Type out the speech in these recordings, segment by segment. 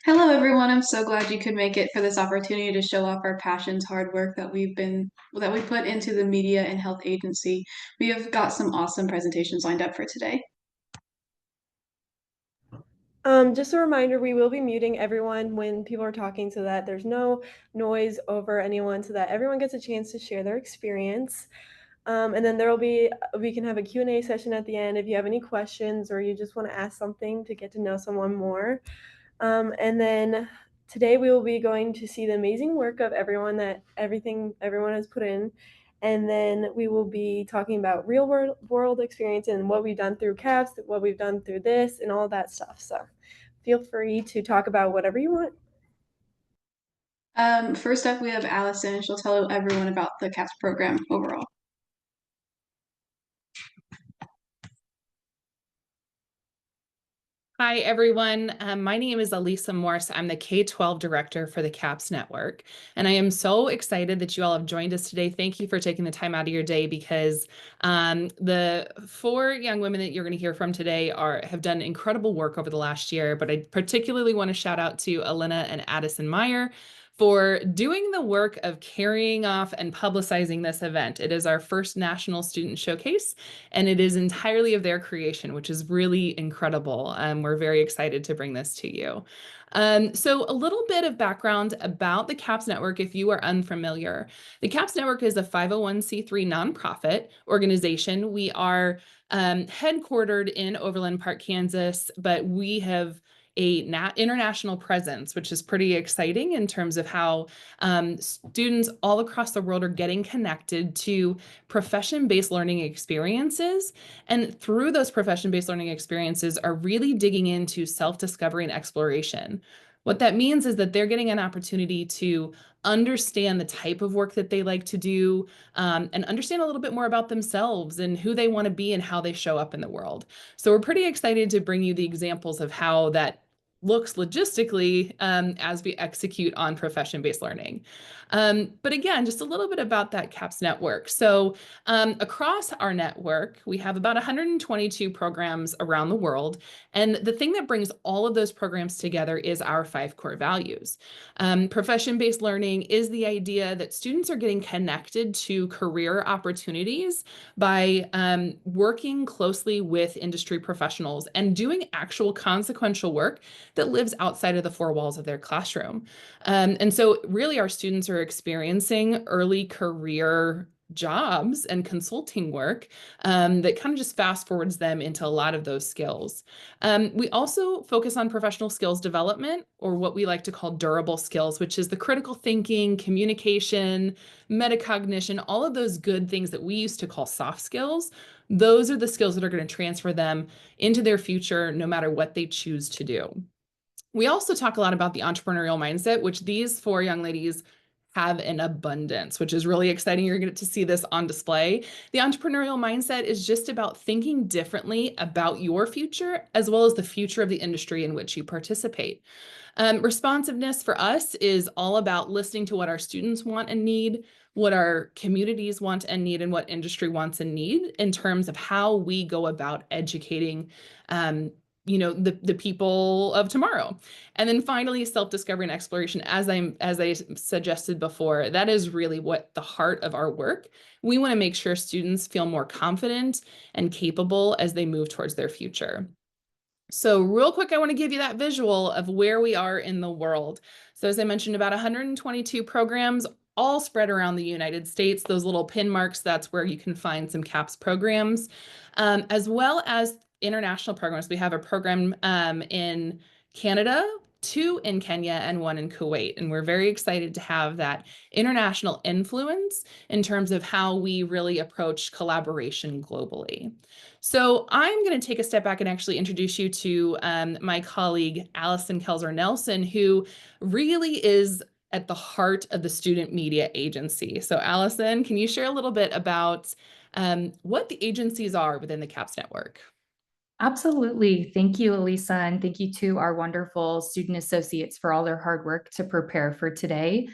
Hello, everyone. I'm so glad you could make it for this opportunity to show off our passions, hard work that we put into the media and health agency. We have got some awesome presentations lined up for today. Just a reminder, we will be muting everyone when people are talking so that there's no noise over anyone so that everyone gets a chance to share their experience. And then we can have a Q&A session at the end if you have any questions or you just want to ask something to get to know someone more. And then today we will be going to see the amazing work of everything everyone has put in. And then we will be talking about real world experience and what we've done through CAPS, what we've done through this, and all that stuff. So feel free to talk about whatever you want. First up, we have Allison. She'll tell everyone about the CAPS program overall. Hi, everyone. My name is Alynna Morse. I'm the K-12 director for the CAPS network. And I am so excited that you all have joined us today. Thank you for taking the time out of your day because the four young women that you're going to hear from today have done incredible work over the last year. But I particularly want to shout out to Alynna and Addison for doing the work of carrying off and publicizing this event. It is our first national student showcase, and it is entirely of their creation, which is really incredible. We're very excited to bring this to you. So a little bit of background about the CAPS Network if you are unfamiliar. The CAPS Network is a 501c3 nonprofit organization. We are headquartered in Overland Park, Kansas, but we have international presence, which is pretty exciting in terms of how students all across the world are getting connected to profession-based learning experiences. And through those profession-based learning experiences are really digging into self-discovery and exploration. What that means is that they're getting an opportunity to understand the type of work that they like to do, and understand a little bit more about themselves and who they want to be and how they show up in the world. So we're pretty excited to bring you the examples of how that looks logistically as we execute on profession-based learning. But again, just a little bit about that CAPS network. So across our network, we have about 122 programs around the world. And the thing that brings all of those programs together is our 5 core values. Profession-based learning is the idea that students are getting connected to career opportunities by working closely with industry professionals and doing actual consequential work that lives outside of the 4 walls of their classroom. And so really our students are experiencing early career jobs and consulting work that kind of just fast forwards them into a lot of those skills. We also focus on professional skills development, or what we like to call durable skills, which is the critical thinking, communication, metacognition, all of those good things that we used to call soft skills. Those are the skills that are going to transfer them into their future, no matter what they choose to do. We also talk a lot about the entrepreneurial mindset, which these 4 young ladies have in abundance, which is really exciting. You're going to get to see this on display. The entrepreneurial mindset is just about thinking differently about your future, as well as the future of the industry in which you participate. Responsiveness for us is all about listening to what our students want and need, what our communities want and need, and what industry wants and need in terms of how we go about educating the people of tomorrow. And then finally, self-discovery and exploration, as I suggested before, that is really what the heart of our work. We want to make sure students feel more confident and capable as they move towards their future. So real quick, I want to give you that visual of where we are in the world. So as I mentioned, about 122 programs, all spread around the United States. Those little pin marks, that's where you can find some CAPS programs, as well as international programs. We have a program in Canada, 2 in Kenya, and 1 in Kuwait. And we're very excited to have that international influence in terms of how we really approach collaboration globally. So I'm going to take a step back and actually introduce you to my colleague, Allison Kelzer-Nelson, who really is at the heart of the Student Media Agency. So Allison, can you share a little bit about what the agencies are within the CAPS network? Absolutely. Thank you, Elisa, and thank you to our wonderful student associates for all their hard work to prepare for today.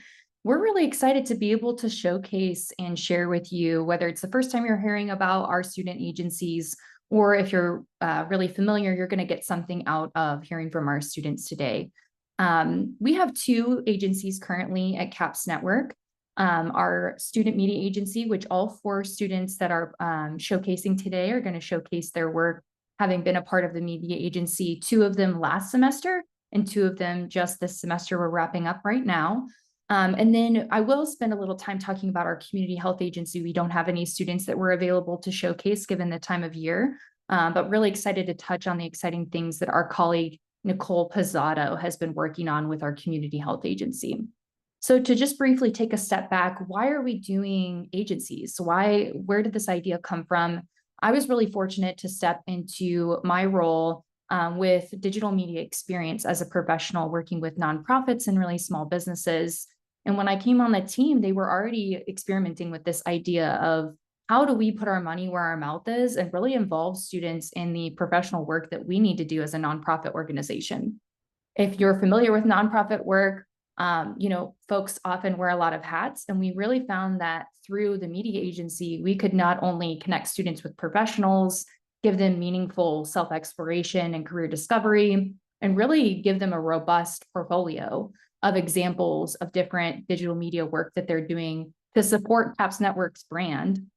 We're really excited to be able to showcase and share with you, whether it's the first time you're hearing about our student agencies, or if you're really familiar, you're going to get something out of hearing from our students today. We have two agencies currently at CAPS Network. Our student media agency, which all 4 students that are showcasing today are going to showcase their work, having been a part of the media agency, 2 of them last semester and 2 of them just this semester. We're wrapping up right now. And then I will spend a little time talking about our community health agency. We don't have any students that were available to showcase given the time of year, but really excited to touch on the exciting things that our colleague Nicole Pizzato has been working on with our community health agency. So to just briefly take a step back, why are we doing agencies? Where did this idea come from? I was really fortunate to step into my role with digital media experience as a professional working with nonprofits and really small businesses. And when I came on the team, they were already experimenting with this idea of how do we put our money where our mouth is and really involve students in the professional work that we need to do as a nonprofit organization. If you're familiar with nonprofit work, folks often wear a lot of hats, and we really found that through the media agency, we could not only connect students with professionals, give them meaningful self-exploration and career discovery, and really give them a robust portfolio of examples of different digital media work that they're doing to support CAPS Network's brand.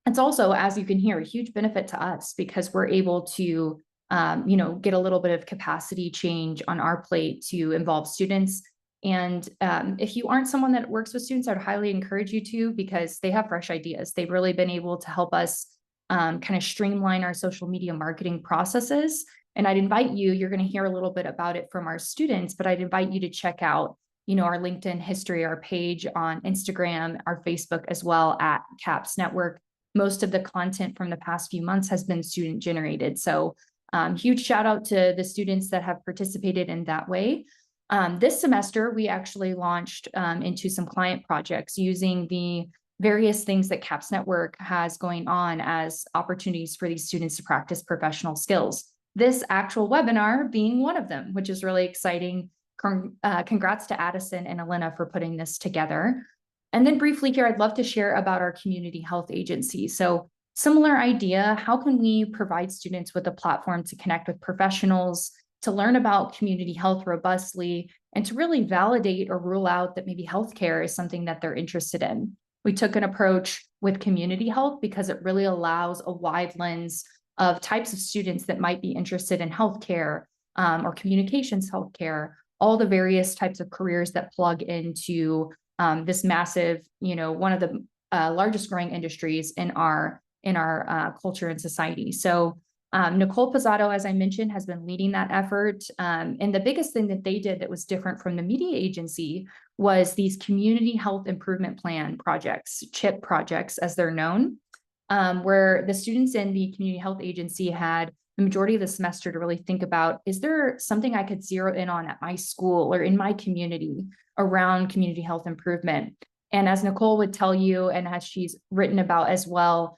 It's also, as you can hear, a huge benefit to us because we're able to get a little bit of capacity change on our plate to involve students. And if you aren't someone that works with students, I'd highly encourage you to, because they have fresh ideas. They've really been able to help us kind of streamline our social media marketing processes. And I'd invite you, you're going to hear a little bit about it from our students, but I'd invite you to check out, our LinkedIn history, our page on Instagram, our Facebook as well at CAPS Network. Most of the content from the past few months has been student generated. So huge shout out to the students that have participated in that way. This semester, we actually launched into some client projects using the various things that CAPS Network has going on as opportunities for these students to practice professional skills. This actual webinar being one of them, which is really exciting. Congrats to Addison and Alynna for putting this together. And then briefly here, I'd love to share about our community health agency. So similar idea, how can we provide students with a platform to connect with professionals, to learn about community health robustly, and to really validate or rule out that maybe healthcare is something that they're interested in. We took an approach with community health because it really allows a wide lens of types of students that might be interested in healthcare or communications healthcare, all the various types of careers that plug into this massive, one of the largest growing industries in our culture and society. So Nicole Pizzato, as I mentioned, has been leading that effort. And the biggest thing that they did that was different from the media agency was these community health improvement plan projects, CHIP projects, as they're known, where the students in the community health agency had the majority of the semester to really think about, is there something I could zero in on at my school or in my community around community health improvement? And as Nicole would tell you, and as she's written about as well,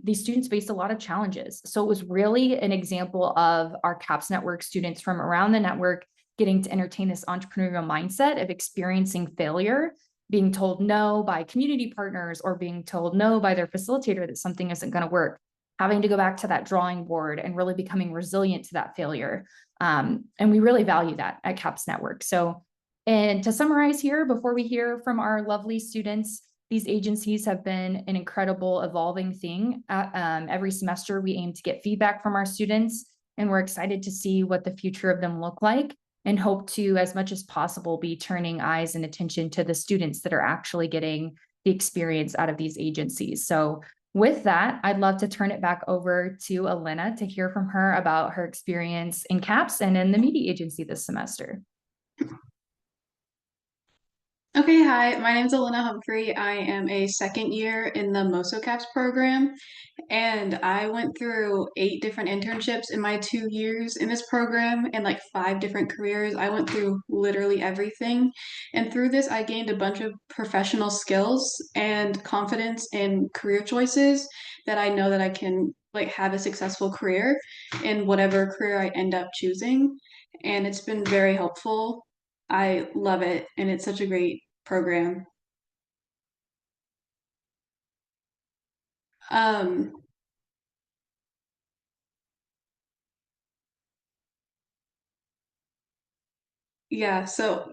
these students faced a lot of challenges. So it was really an example of our CAPS Network students from around the network getting to entertain this entrepreneurial mindset of experiencing failure, being told no by community partners or being told no by their facilitator that something isn't going to work, having to go back to that drawing board and really becoming resilient to that failure. And we really value that at CAPS Network. So, and to summarize here, before we hear from our lovely students, these agencies have been an incredible evolving thing. Every semester, we aim to get feedback from our students, and we're excited to see what the future of them look like and hope to, as much as possible, be turning eyes and attention to the students that are actually getting the experience out of these agencies. So with that, I'd love to turn it back over to Alynna to hear from her about her experience in CAPS and in the media agency this semester. Okay, hi, my name is Alynna Humphrey. I am a second year in the MOSO CAPS program, and I went through 8 different internships in my 2 years in this program and like 5 different careers. I went through literally everything. And through this, I gained a bunch of professional skills and confidence in career choices that I know that I can like have a successful career in whatever career I end up choosing. And it's been very helpful. I love it, and it's such a great program. Um, Yeah, so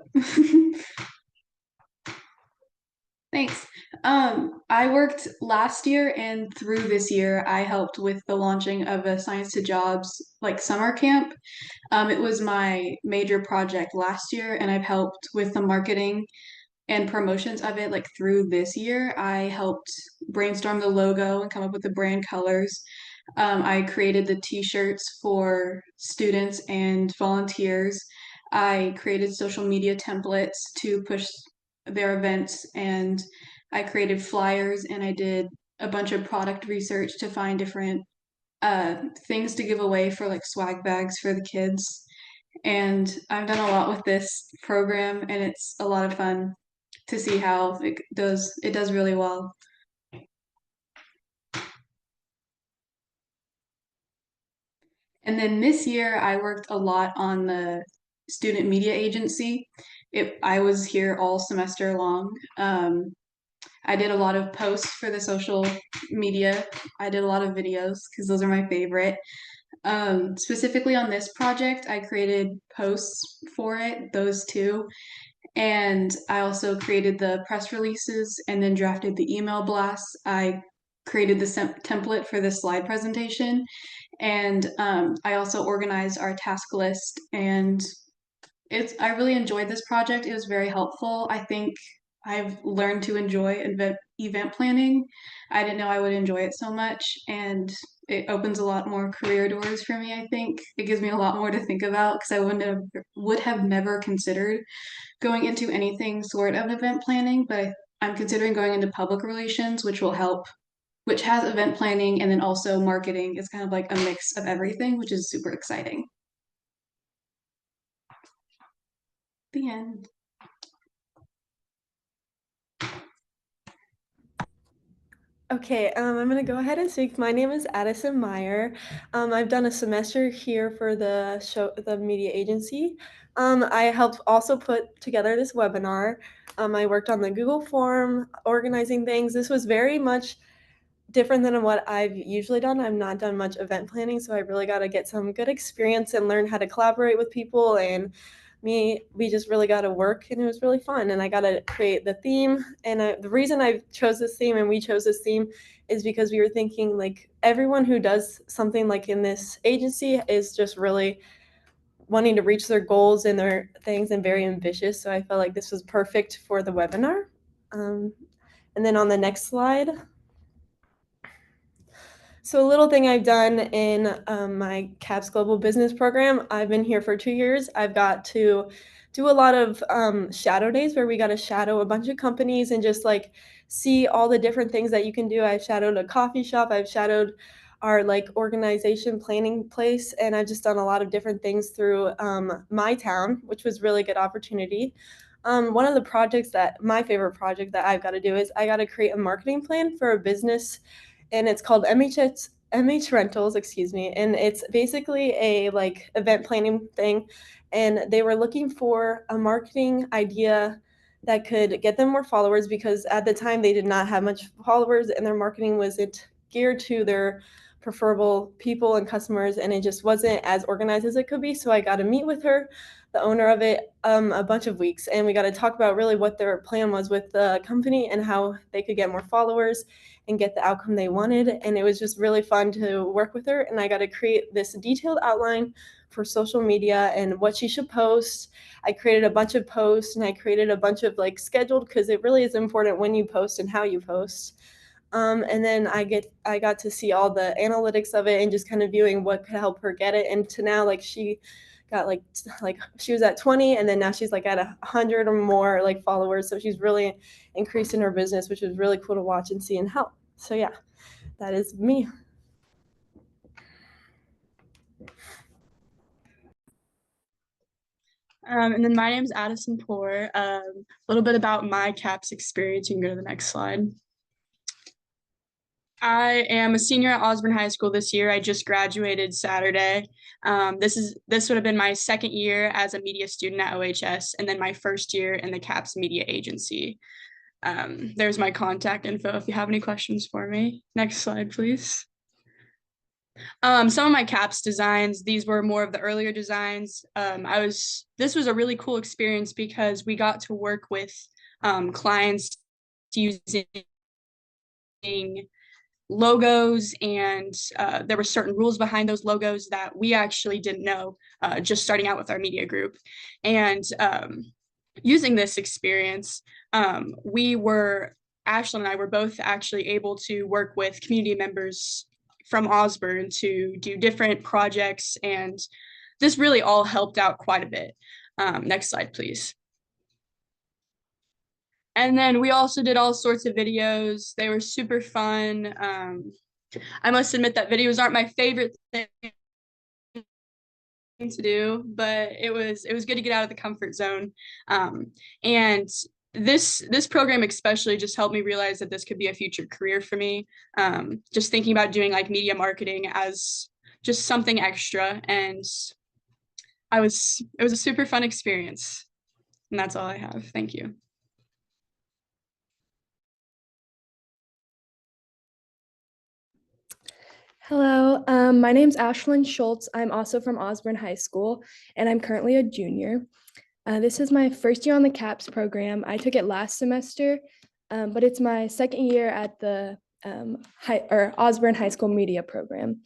thanks. I worked last year and through this year, I helped with the launching of a Science to Jobs like summer camp. It was my major project last year, and I've helped with the marketing and promotions of it like through this year. I helped brainstorm the logo and come up with the brand colors. I created the t-shirts for students and volunteers. I created social media templates to push their events, and I created flyers, and I did a bunch of product research to find different things to give away for like swag bags for the kids. And I've done a lot with this program, and it's a lot of fun to see how it does really well. And then this year I worked a lot on the student media agency. I was here all semester long. I did a lot of posts for the social media. I did a lot of videos because those are my favorite. Specifically on this project, I created posts for it, those two. And I also created the press releases and then drafted the email blasts. I created the template for the slide presentation. And I also organized our task list. And I really enjoyed this project. It was very helpful. I think I've learned to enjoy event planning. I didn't know I would enjoy it so much, and it opens a lot more career doors for me. I think it gives me a lot more to think about because I would have never considered going into anything sort of event planning, but I'm considering going into public relations, which has event planning and then also marketing. It's kind of like a mix of everything, which is super exciting. The end. Okay, I'm gonna go ahead and speak. My name is Addison Meyer. I've done a semester here for the media agency. I helped also put together this webinar. I worked on the Google form, organizing things. This was very much different than what I've usually done. I've not done much event planning, so I really got to get some good experience and learn how to collaborate with people. And we just really got to work, and it was really fun. And I got to create the theme. And the reason I chose this theme and we chose this theme is because we were thinking like everyone who does something like in this agency is just really wanting to reach their goals and their things and very ambitious. So I felt like this was perfect for the webinar. And then on the next slide. So a little thing I've done in my CAPS Global Business Program, I've been here for 2 years. I've got to do a lot of shadow days where we got to shadow a bunch of companies and just like see all the different things that you can do. I've shadowed a coffee shop. I've shadowed our like organization planning place, and I've just done a lot of different things through my town, which was really good opportunity. One of the projects my favorite project that I've got to do is I got to create a marketing plan for a business, and it's called MH Rentals, excuse me, and it's basically a like event planning thing, and they were looking for a marketing idea that could get them more followers because at the time they did not have much followers and their marketing wasn't geared to their preferable people and customers, and it just wasn't as organized as it could be. So I got to meet with her, the owner of it, a bunch of weeks, and we got to talk about really what their plan was with the company and how they could get more followers and get the outcome they wanted. And it was just really fun to work with her, and I got to create this detailed outline for social media and what she should post. I created a bunch of posts, and I created a bunch of like scheduled, because it really is important when you post and how you post. And then I got to see all the analytics of it and just kind of viewing what could help her get it. And to now, like she got like she was at 20, and then now she's like at 100 or more like followers. So she's really increased in her business, which is really cool to watch and see and help. So yeah, that is me. And then my name is Addison Poor. A little bit about my CAPS experience. You can go to the next slide. I am a senior at Osborne High School this year. I just graduated Saturday. This would have been my second year as a media student at OHS, and then my first year in the CAPS Media Agency. There's my contact info if you have any questions for me. Next slide, please. Some of my caps designs, these were more of the earlier designs. This was a really cool experience because we got to work with clients using logos, and there were certain rules behind those logos that we actually didn't know just starting out with our media group. And using this experience, Ashlyn and I were both actually able to work with community members from Osborne to do different projects, and this really all helped out quite a bit. Next slide, please. And then we also did all sorts of videos. They were super fun. I must admit that videos aren't my favorite thing to do, but it was good to get out of the comfort zone. And this program especially just helped me realize that this could be a future career for me. Just thinking about doing like media marketing as just something extra, and it was a super fun experience. And that's all I have. Thank you. Hello, my name's Ashlyn Schultz. I'm also from Osborne High School, and I'm currently a junior. This is my first year on the CAPS program. I took it last semester, but it's my second year at the Osborne High School Media program.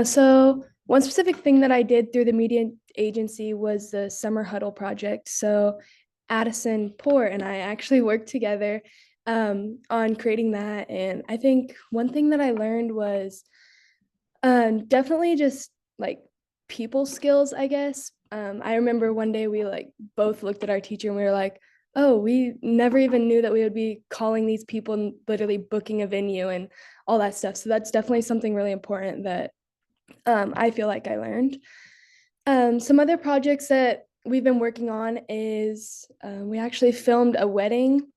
So one specific thing that I did through the media agency was the Summer Huddle project. So Addison Port and I actually worked together on creating that. And I think one thing that I learned was definitely just like people skills, I guess. I remember one day we like both looked at our teacher and we were like, oh, we never even knew that we would be calling these people and literally booking a venue and all that stuff. So that's definitely something really important that I feel like I learned. Some other projects that we've been working on is we actually filmed a wedding.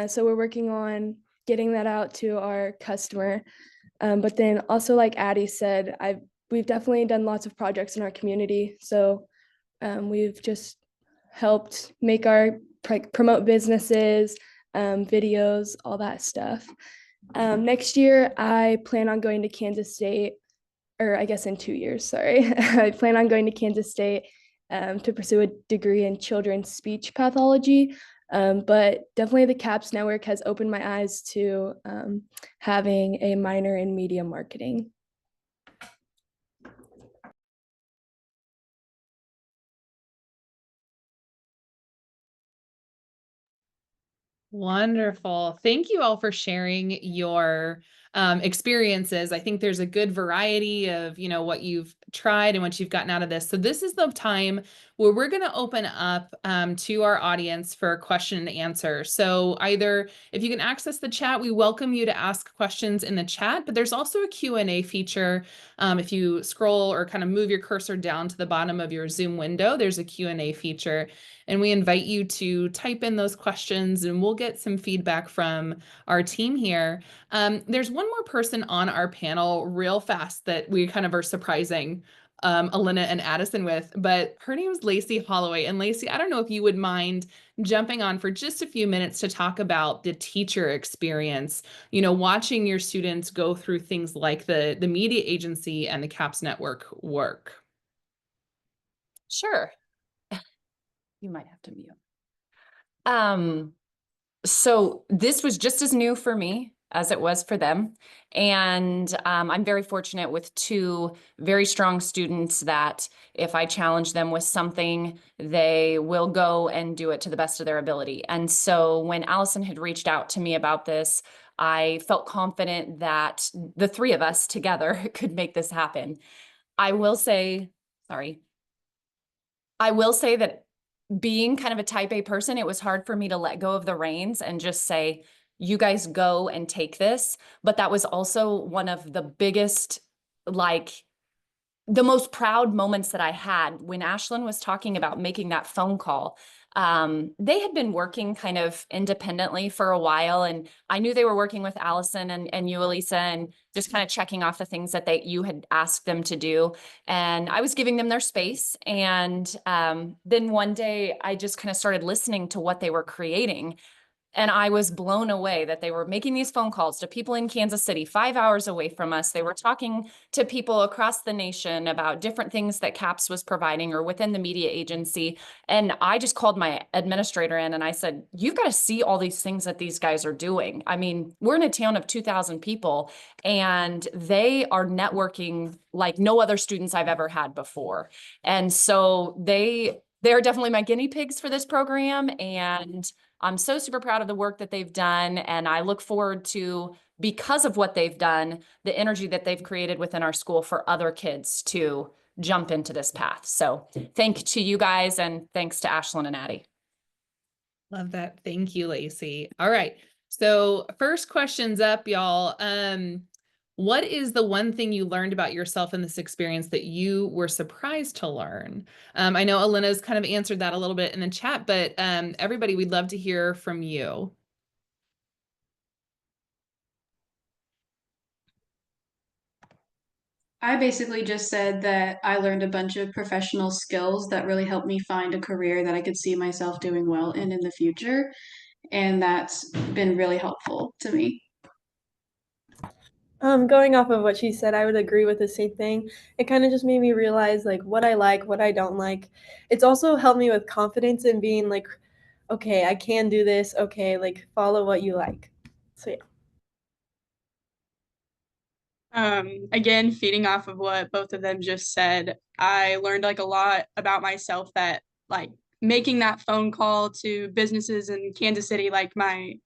So we're working on getting that out to our customer. But then also, like Addie said, we've definitely done lots of projects in our community. So we've just helped make our promote businesses, videos, all that stuff. Next year, I plan on going to Kansas State, or I guess in 2 years, sorry. I plan on going to Kansas State to pursue a degree in children's speech pathology. But definitely the CAPS network has opened my eyes to having a minor in media marketing. Wonderful. Thank you all for sharing your experiences. I think there's a good variety of, what you've tried and what you've gotten out of this. So this is the time where we're going to open up to our audience for question and answer. So either if you can access the chat, we welcome you to ask questions in the chat, but there's also a Q&A feature. If you scroll or kind of move your cursor down to the bottom of your Zoom window, there's a Q&A feature. And we invite you to type in those questions and we'll get some feedback from our team here. There's one more person on our panel real fast that we kind of are surprising Alynna and Addison with, but her name is Lacey Holloway. And Lacey, I don't know if you would mind jumping on for just a few minutes to talk about the teacher experience, watching your students go through things like the media agency and the CAPS network work. Sure. You might have to mute. So this was just as new for me as it was for them. And I'm very fortunate with two very strong students that if I challenge them with something, they will go and do it to the best of their ability. And so when Allison had reached out to me about this, I felt confident that the three of us together could make this happen. I will say that being kind of a type A person, it was hard for me to let go of the reins and just say, you guys go and take this. But that was also one of the biggest, the most proud moments that I had when Ashlyn was talking about making that phone call. They had been working kind of independently for a while, and I knew they were working with Allison and you, Elisa, and just kind of checking off the things that you had asked them to do. And I was giving them their space. And then one day I just kind of started listening to what they were creating. And I was blown away that they were making these phone calls to people in Kansas City, 5 hours away from us. They were talking to people across the nation about different things that CAPS was providing or within the media agency. And I just called my administrator in and I said, you've got to see all these things that these guys are doing. I mean, we're in a town of 2,000 people and they are networking like no other students I've ever had before. And so they're definitely my guinea pigs for this program. And I'm so super proud of the work that they've done. And I look forward to, because of what they've done, the energy that they've created within our school for other kids to jump into this path. So thank to you guys and thanks to Ashlyn and Addie. Love that. Thank you, Lacey. All right. So first question's up, y'all. What is the one thing you learned about yourself in this experience that you were surprised to learn? I know Alynna's kind of answered that a little bit in the chat, but everybody, we'd love to hear from you. I basically just said that I learned a bunch of professional skills that really helped me find a career that I could see myself doing well in the future. And that's been really helpful to me. Going off of what she said, I would agree with the same thing. It kind of just made me realize like what I like, what I don't like. It's also helped me with confidence in being like, okay, I can do this. Okay, like follow what you like. So yeah. Again, feeding off of what both of them just said, I learned like a lot about myself, that like making that phone call to businesses in Kansas City, like my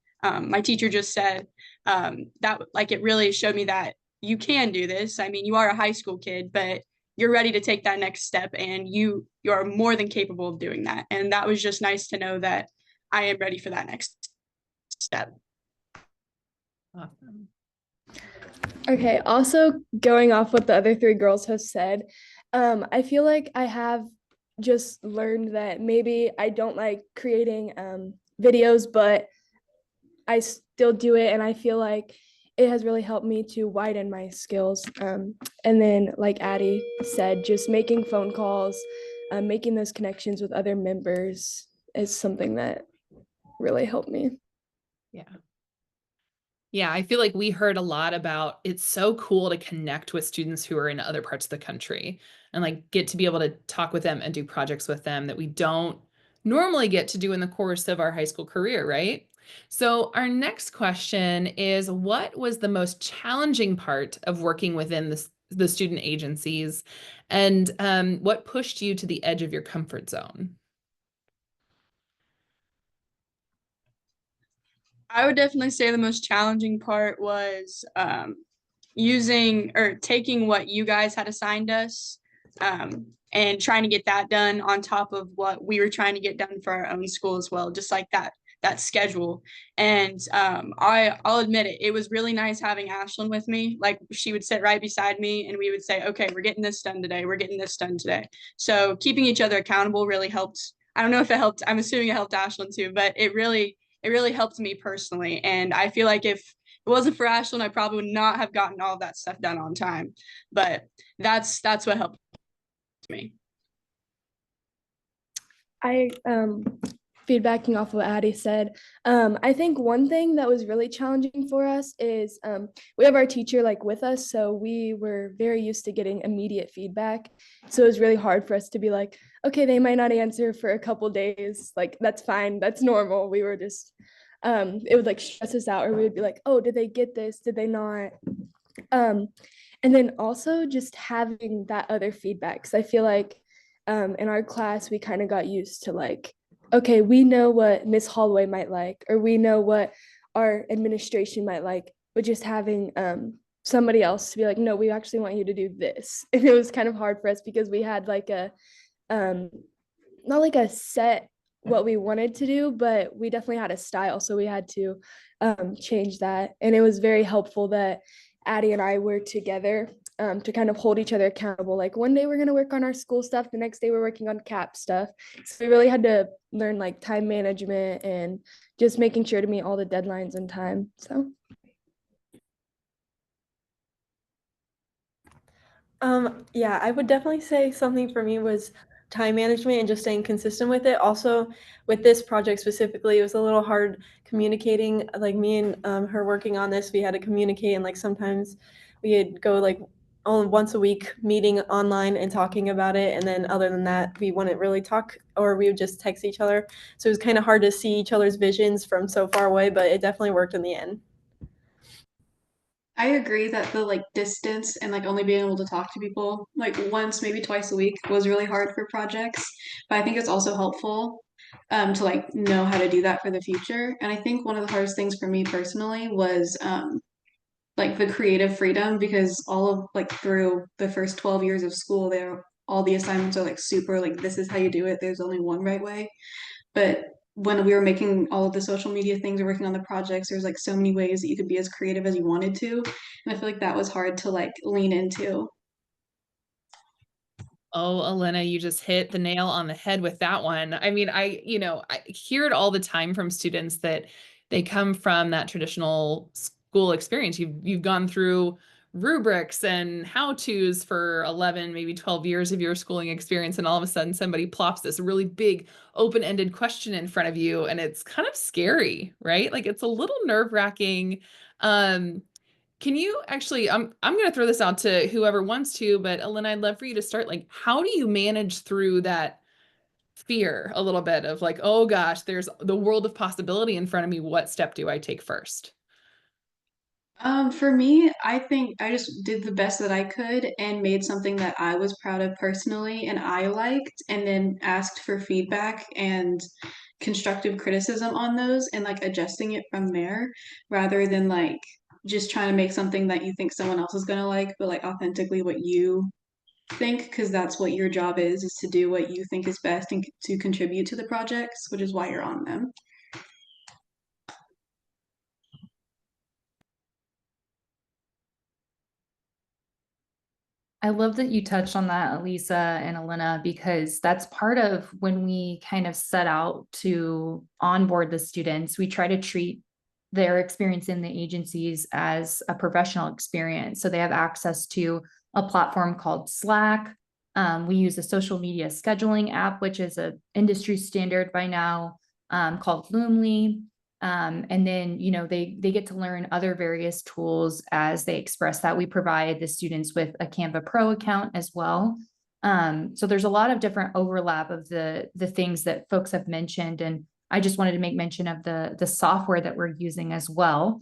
teacher just said, that like it really showed me that you can do this. I mean, you are a high school kid, but you're ready to take that next step, and you are more than capable of doing that. And that was just nice to know that I am ready for that next step. Awesome. Okay, also going off what the other three girls have said, I feel like I have just learned that maybe I don't like creating videos, but I still do it, and I feel like it has really helped me to widen my skills. And then, like Addie said, just making phone calls, making those connections with other members is something that really helped me. Yeah. Yeah, I feel like we heard a lot about it's so cool to connect with students who are in other parts of the country and like get to be able to talk with them and do projects with them that we don't normally get to do in the course of our high school career, right? So our next question is, what was the most challenging part of working within the student agencies, and what pushed you to the edge of your comfort zone? I would definitely say the most challenging part was using or taking what you guys had assigned us, and trying to get that done on top of what we were trying to get done for our own school as well, just like that schedule. And I'll admit it was really nice having Ashlyn with me. Like, she would sit right beside me and we would say, okay, we're getting this done today, we're getting this done today. So keeping each other accountable really helped. I don't know if it helped, I'm assuming it helped Ashlyn too, but it really helped me personally. And I feel like if it wasn't for Ashlyn, I probably would not have gotten all of that stuff done on time. But that's what helped me. I feedbacking off what Addie said, I think one thing that was really challenging for us is we have our teacher like with us, so we were very used to getting immediate feedback. So it was really hard for us to be like, okay, they might not answer for a couple days, like that's fine, that's normal. We were just it would like stress us out, or we would be like, oh, did they get this, did they not? And then also just having that other feedback, because I feel like in our class we kind of got used to like, okay, we know what Miss Holloway might like, or we know what our administration might like, but just having somebody else to be like, no, we actually want you to do this. And it was kind of hard for us because we had like a not like a set what we wanted to do, but we definitely had a style, so we had to change that. And it was very helpful that Addie and I were together to kind of hold each other accountable. Like one day we're going to work on our school stuff, the next day we're working on CAP stuff. So we really had to learn like time management and just making sure to meet all the deadlines in time. So yeah, I would definitely say something for me was time management and just staying consistent with it. Also, with this project specifically, it was a little hard communicating. Like me and her working on this, we had to communicate, and like sometimes we'd go like only once a week meeting online and talking about it, and then other than that, we wouldn't really talk, or we would just text each other. So it was kind of hard to see each other's visions from so far away, but it definitely worked in the end. I agree that the like distance and like only being able to talk to people like once, maybe twice a week was really hard for projects. But I think it's also helpful to like know how to do that for the future. And I think one of the hardest things for me personally was like the creative freedom because all of like through the first 12 years of school there all the assignments are like super like this is how you do it. There's only one right way. But when we were making all of the social media things or working on the projects, there's like so many ways that you could be as creative as you wanted to. And I feel like that was hard to like lean into. Oh, Alynna, you just hit the nail on the head with that one. I mean, I hear it all the time from students that they come from that traditional school experience. You've gone through rubrics and how-tos for 11, maybe 12 years of your schooling experience, and all of a sudden somebody plops this really big open-ended question in front of you, and it's kind of scary, right? Like it's a little nerve-wracking. Can you actually, I'm going to throw this out to whoever wants to, but Alynna, I'd love for you to start. Like, how do you manage through that fear a little bit of like, oh gosh, there's the world of possibility in front of me. What step do I take first? For me, I think I just did the best that I could and made something that I was proud of personally and I liked, and then asked for feedback and constructive criticism on those and like adjusting it from there rather than like just trying to make something that you think someone else is gonna like, but like authentically what you think, because that's what your job is to do what you think is best and to contribute to the projects, which is why you're on them. I love that you touched on that, Elisa and Alynna, because that's part of when we kind of set out to onboard the students. We try to treat their experience in the agencies as a professional experience. So they have access to a platform called Slack. We use a social media scheduling app, which is an industry standard by now, called Loomly. And then, they get to learn other various tools as they express that. We provide the students with a Canva Pro account as well. So there's a lot of different overlap of the things that folks have mentioned. And I just wanted to make mention of the software that we're using as well.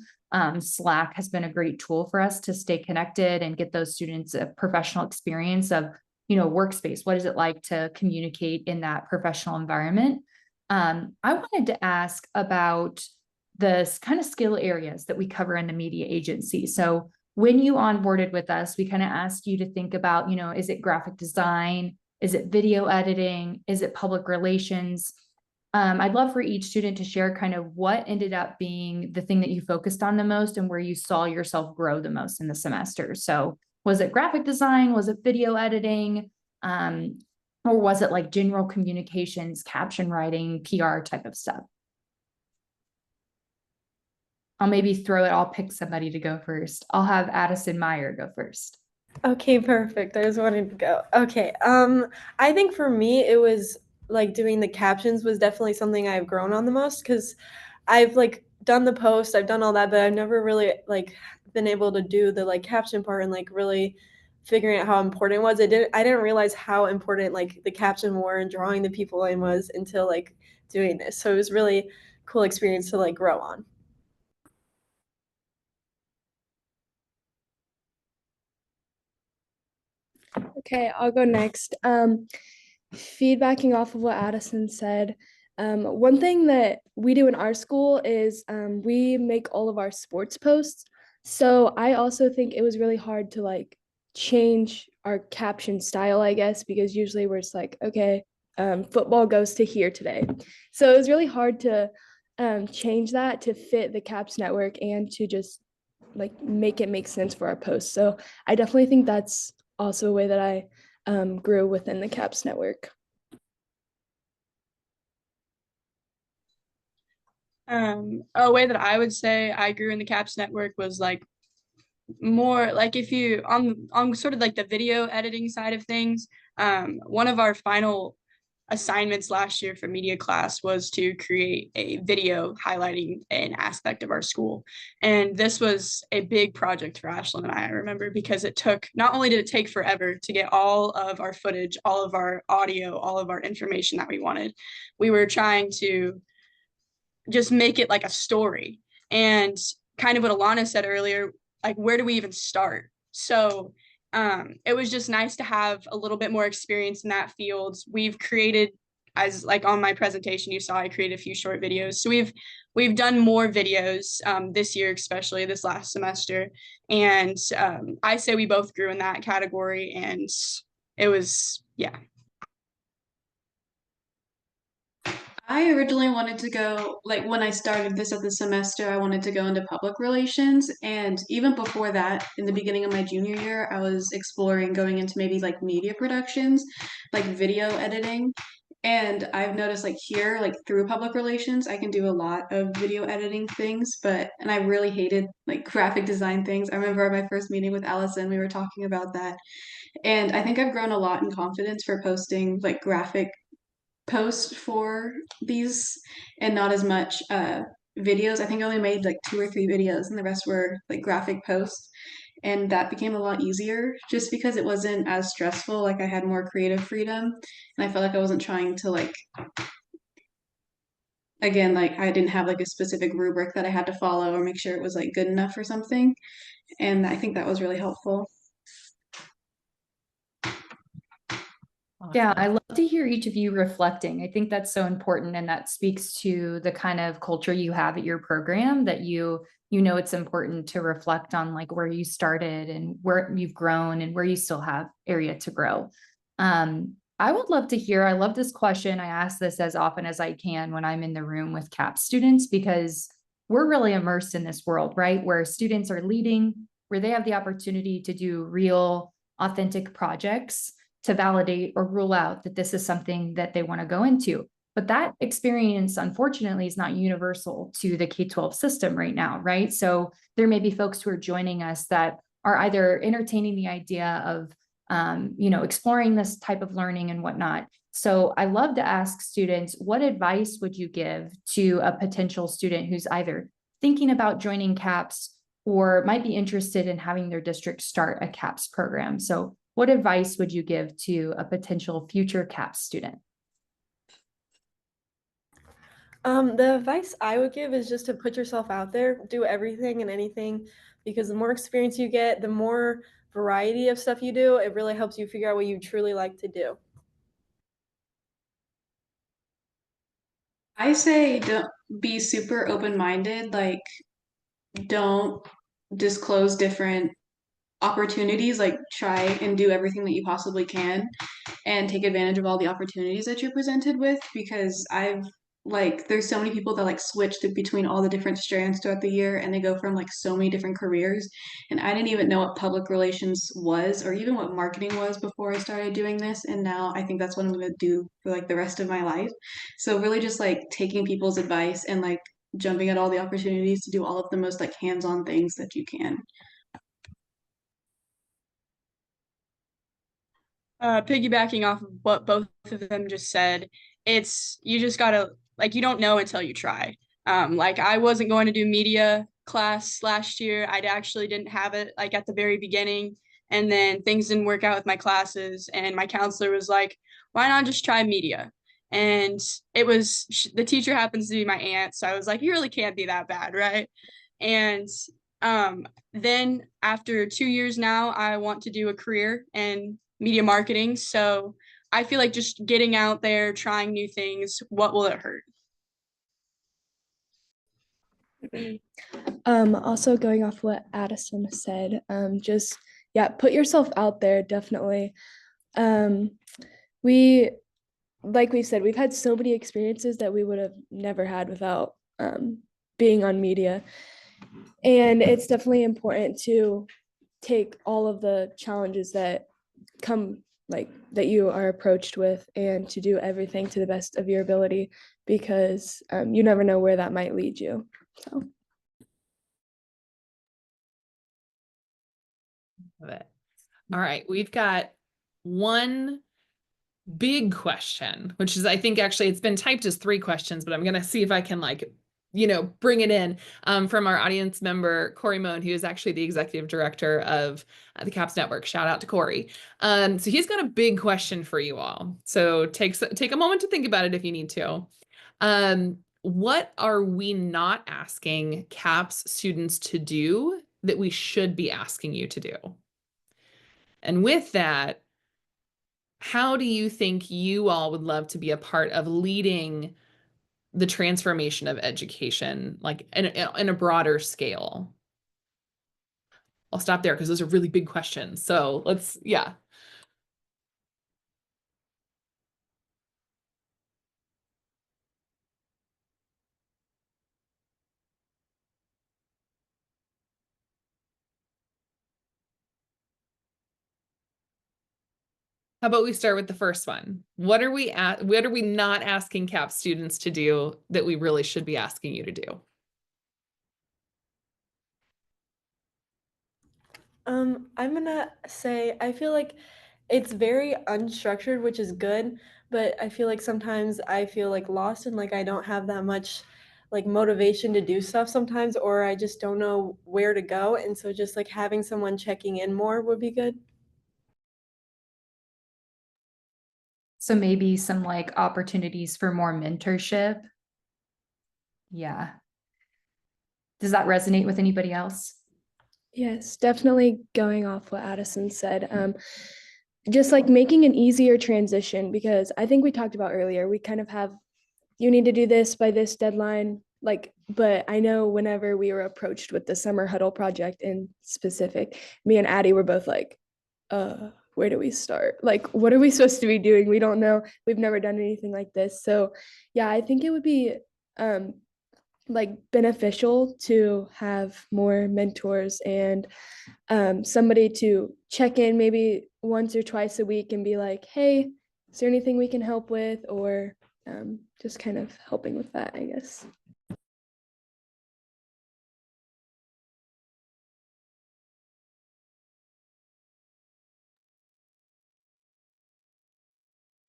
Slack has been a great tool for us to stay connected and get those students a professional experience of, workspace. What is it like to communicate in that professional environment? I wanted to ask about the kind of skill areas that we cover in the media agency. So when you onboarded with us, we kind of asked you to think about, is it graphic design? Is it video editing? Is it public relations? I'd love for each student to share kind of what ended up being the thing that you focused on the most and where you saw yourself grow the most in the semester. So was it graphic design? Was it video editing? Or was it like general communications, caption writing, PR type of stuff? I'll pick somebody to go first. I'll have Addison Meyer go first. Okay, perfect. I was wanting to go. Okay. I think for me it was like doing the captions was definitely something I've grown on the most, because I've like done the post, I've done all that, but I've never really like been able to do the like caption part and like really figuring out how important it was. I didn't realize how important like the caption were and drawing the people in was until like doing this. So it was really cool experience to like grow on. Okay, I'll go next. Feedbacking off of what Addison said, one thing that we do in our school is we make all of our sports posts. So I also think it was really hard to like change our caption style, I guess, because usually we're just like, okay, football goes to here today. So it was really hard to change that to fit the Caps network and to just like make it make sense for our posts. So I definitely think that's also a way that I grew within the CAPS network. A way that I would say I grew in the CAPS network was like more like if you on sort of like the video editing side of things, One of our final assignments last year for media class was to create a video highlighting an aspect of our school. And this was a big project for Ashlyn and I remember, because it took, not only did it take forever to get all of our footage, all of our audio, all of our information that we wanted, we were trying to just make it like a story. And kind of what Alynna said earlier, like, where do we even start? So it was just nice to have a little bit more experience in that field. We've created, as like on my presentation you saw, I created a few short videos. So we've done more videos this year, especially this last semester. And I say we both grew in that category, and it was, yeah. I originally wanted to go, like when I started this of the semester, I wanted to go into public relations. And even before that, in the beginning of my junior year, I was exploring going into maybe like media productions, like video editing. And I've noticed like here, like through public relations, I can do a lot of video editing things, and I really hated like graphic design things. I remember at my first meeting with Allison, we were talking about that. And I think I've grown a lot in confidence for posting like graphic post for these and not as much videos. I think I only made like 2 or 3 videos and the rest were like graphic posts. And that became a lot easier just because it wasn't as stressful. Like I had more creative freedom and I felt like I wasn't trying to like, again, like I didn't have like a specific rubric that I had to follow or make sure it was like good enough for something. And I think that was really helpful. Yeah, I love to hear each of you reflecting. I think that's so important, and that speaks to the kind of culture you have at your program, that you know it's important to reflect on like where you started and where you've grown and where you still have area to grow. I would love to hear, I love this question. I ask this as often as I can when I'm in the room with CAP students, because we're really immersed in this world, right? Where students are leading, where they have the opportunity to do real, authentic projects to validate or rule out that this is something that they want to go into. But that experience, unfortunately, is not universal to the K-12 system right now, right? So there may be folks who are joining us that are either entertaining the idea of, exploring this type of learning and whatnot. So I love to ask students, what advice would you give to a potential student who's either thinking about joining CAPS or might be interested in having their district start a CAPS program? So what advice would you give to a potential future CAPS student? The advice I would give is just to put yourself out there, do everything and anything, because the more experience you get, the more variety of stuff you do, it really helps you figure out what you truly like to do. I say don't be super open-minded, like don't disclose different opportunities, like try and do everything that you possibly can and take advantage of all the opportunities that you're presented with, because there's so many people that like switch between all the different strands throughout the year and they go from like so many different careers, and I didn't even know what public relations was or even what marketing was before I started doing this, and now I think that's what I'm going to do for like the rest of my life. So really just like taking people's advice and like jumping at all the opportunities to do all of the most like hands-on things that you can. Piggybacking off of what both of them just said, you just gotta, like, you don't know until you try. Like I wasn't going to do media class last year. I actually didn't have it like at the very beginning, and then things didn't work out with my classes, and my counselor was like, why not just try media? And the teacher happens to be my aunt, so I was like, you really can't be that bad, right? And then after 2 years now, I want to do a career in media marketing. So I feel like just getting out there, trying new things, what will it hurt? Also going off what Addison said, just put yourself out there, definitely. We like we said, we've had so many experiences that we would have never had without being on media. And it's definitely important to take all of the challenges that come, like that you are approached with, and to do everything to the best of your ability, because you never know where that might lead you. So. Love it. All right, we've got one big question, which is, I think actually it's been typed as 3 questions, but I'm going to see if I can bring it in from our audience member, Corey Moan, who is actually the executive director of the CAPS Network. Shout out to Corey. So he's got a big question for you all. So take a moment to think about it if you need to. What are we not asking CAPS students to do that we should be asking you to do? And with that, how do you think you all would love to be a part of leading the transformation of education, like in a broader scale? I'll stop there because those are really big questions. So yeah. How about we start with the first one? What are we not asking CAPS students to do that we really should be asking you to do? I'm gonna say I feel like it's very unstructured, which is good, but I feel like sometimes I feel like lost and like I don't have that much like motivation to do stuff sometimes, or I just don't know where to go. And so just like having someone checking in more would be good. So maybe some like opportunities for more mentorship. Yeah. Does that resonate with anybody else? Yes, definitely going off what Addison said. Just like making an easier transition, because I think we talked about earlier, we kind of have, you need to do this by this deadline. Like, but I know whenever we were approached with the summer huddle project in specific, me and Addie were both like, where do we start? Like, what are we supposed to be doing? We don't know. We've never done anything like this. So yeah, I think it would be like beneficial to have more mentors and somebody to check in maybe once or twice a week and be like, hey, is there anything we can help with? Or just kind of helping with that, I guess.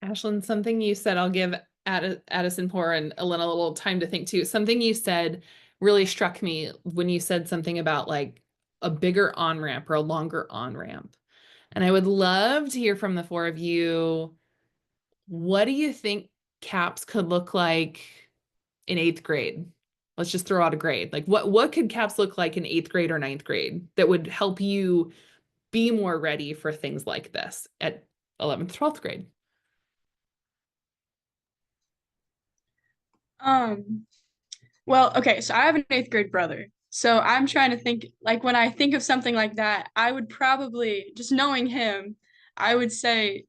Ashlyn, something you said, I'll give Addison Poor and Alynna a little time to think too. Something you said really struck me when you said something about like a bigger on-ramp or a longer on-ramp. And I would love to hear from the 4 of you. What do you think CAPS could look like in 8th grade? Let's just throw out a grade. Like what could CAPS look like in 8th grade or 9th grade that would help you be more ready for things like this at 11th, 12th grade? Well, okay, so I have an 8th grade brother. So I'm trying to think, like when I think of something like that, I would probably, just knowing him, I would say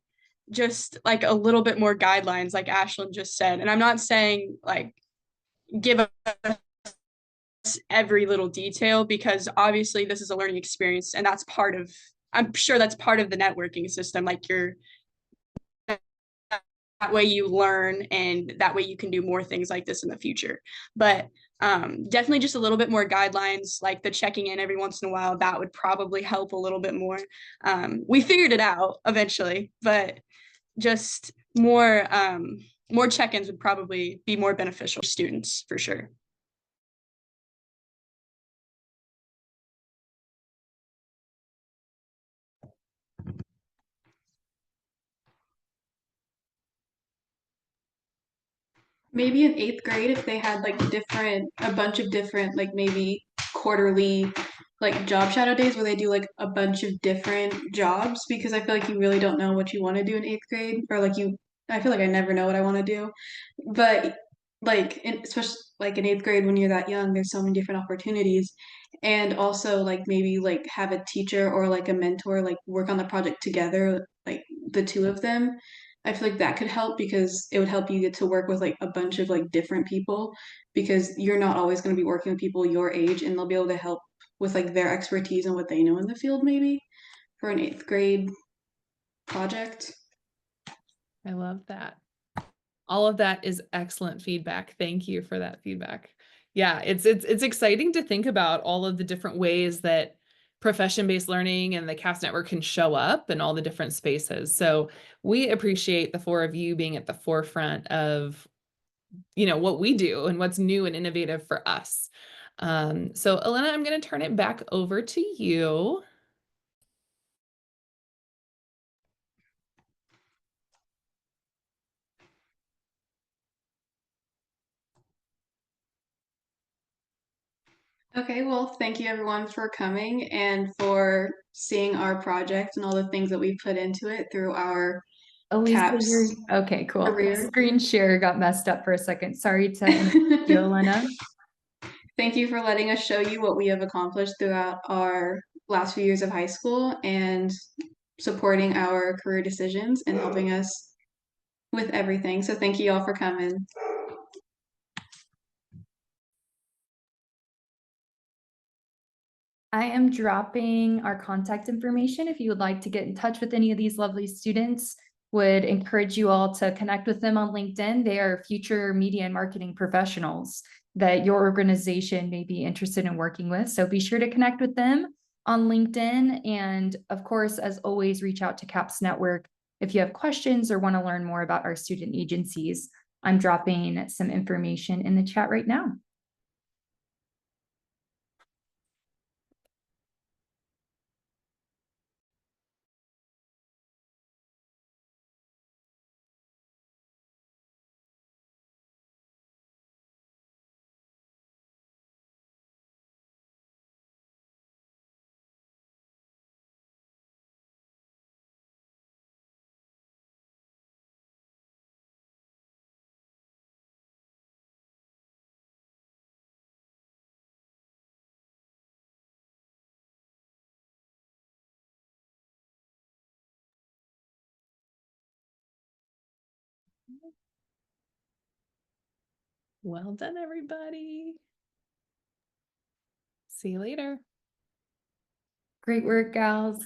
just like a little bit more guidelines, like Ashlyn just said. And I'm not saying like give us every little detail, because obviously this is a learning experience and that's part of, I'm sure that's part of the networking system. Like you're, that way you learn and that way you can do more things like this in the future. But definitely just a little bit more guidelines, like the checking in every once in a while, that would probably help a little bit more. We figured it out eventually, but just more check-ins would probably be more beneficial for students for sure. Maybe in 8th grade, if they had like a bunch of different, like maybe quarterly, like job shadow days where they do like a bunch of different jobs, because I feel like you really don't know what you want to do in 8th grade, or I feel like I never know what I want to do. But especially like in 8th grade when you're that young, there's so many different opportunities. And also like maybe like have a teacher or like a mentor, like work on the project together, like the 2 of them. I feel like that could help because it would help you get to work with like a bunch of like different people, because you're not always going to be working with people your age, and they'll be able to help with like their expertise and what they know in the field maybe for an 8th grade project. I love that. All of that is excellent feedback. Thank you for that feedback. Yeah, it's exciting to think about all of the different ways that profession-based learning and the CAPS network can show up in all the different spaces. So we appreciate the four of you being at the forefront of, what we do and what's new and innovative for us. So Alynna, I'm going to turn it back over to you. Okay, well, thank you everyone for coming and for seeing our project and all the things that we put into it through our Elisa, CAPS okay, cool. The career. screen share got messed up for a second. Sorry to interrupt you, Alynna. Thank you for letting us show you what we have accomplished throughout our last few years of high school and supporting our career decisions and helping us with everything. So thank you all for coming. I am dropping our contact information if you would like to get in touch with any of these lovely students. Would encourage you all to connect with them on LinkedIn. They are future media and marketing professionals that your organization may be interested in working with. So be sure to connect with them on LinkedIn. And of course, as always, reach out to CAPS Network if you have questions or want to learn more about our student agencies. I'm dropping some information in the chat right now. Well done, everybody. See you later. Great work, gals.